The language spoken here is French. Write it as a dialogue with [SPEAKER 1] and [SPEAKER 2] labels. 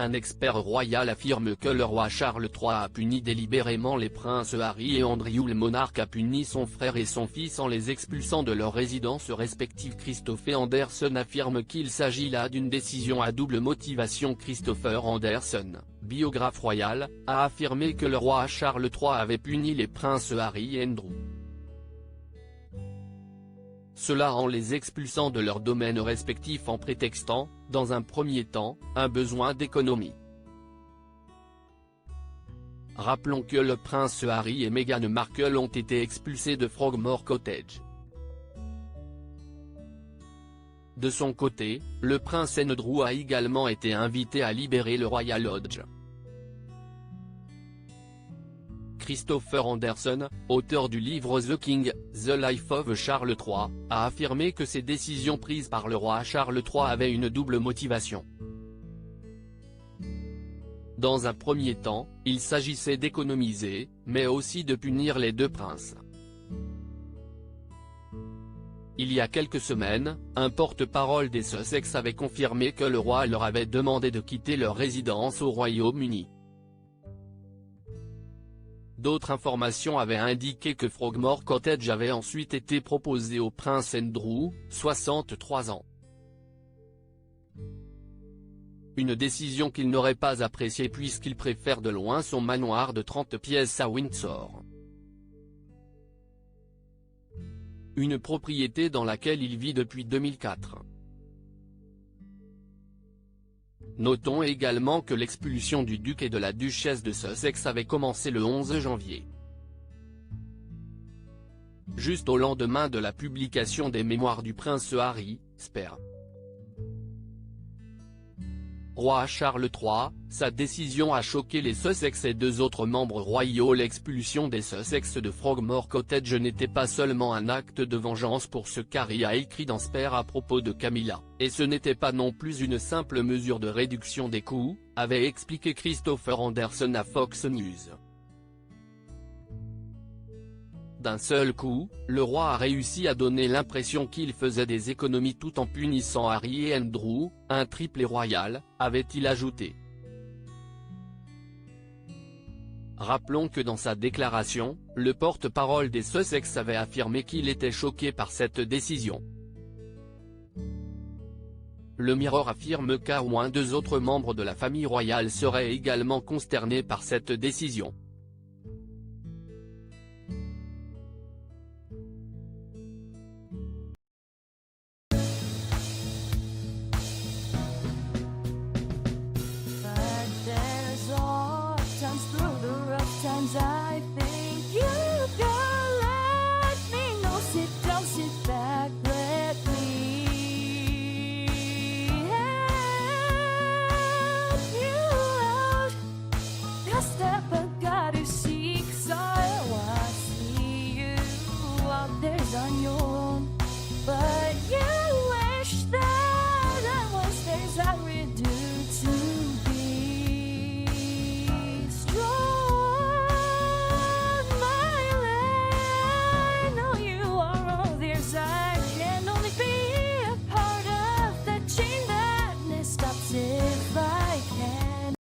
[SPEAKER 1] Un expert royal affirme que le roi Charles III a puni délibérément les princes Harry et Andrew. Le monarque a puni son frère et son fils en les expulsant de leurs résidences respectives. Christopher Anderson affirme qu'il s'agit là d'une décision à double motivation. Christopher Anderson, biographe royal, a affirmé que le roi Charles III avait puni les princes Harry et Andrew. Cela en les expulsant de leurs domaines respectifs en prétextant, dans un premier temps, un besoin d'économie. Rappelons que le prince Harry et Meghan Markle ont été expulsés de Frogmore Cottage. De son côté, le prince Andrew a également été invité à libérer le Royal Lodge. Christopher Anderson, auteur du livre The King, The Life of Charles III, a affirmé que ces décisions prises par le roi Charles III avaient une double motivation. Dans un premier temps, il s'agissait d'économiser, mais aussi de punir les deux princes. Il y a quelques semaines, un porte-parole des Sussex avait confirmé que le roi leur avait demandé de quitter leur résidence au Royaume-Uni. D'autres informations avaient indiqué que Frogmore Cottage avait ensuite été proposé au prince Andrew, 63 ans. Une décision qu'il n'aurait pas appréciée puisqu'il préfère de loin son manoir de 30 pièces à Windsor. Une propriété dans laquelle il vit depuis 2004. Notons également que l'expulsion du duc et de la duchesse de Sussex avait commencé le 11 janvier. Juste au lendemain de la publication des mémoires du prince Harry, Spare. Roi Charles III, sa décision a choqué les Sussex et deux autres membres royaux. L'expulsion des Sussex de Frogmore Cottage n'était pas seulement un acte de vengeance pour ce qu'Harry a écrit dans Spare à propos de Camilla, et ce n'était pas non plus une simple mesure de réduction des coûts, avait expliqué Christopher Anderson à Fox News. D'un seul coup, le roi a réussi à donner l'impression qu'il faisait des économies tout en punissant Harry et Andrew, un triplé royal, avait-il ajouté. Rappelons que dans sa déclaration, le porte-parole des Sussex avait affirmé qu'il était choqué par cette décision. Le Mirror affirme qu'au moins deux autres membres de la famille royale seraient également consternés par cette décision.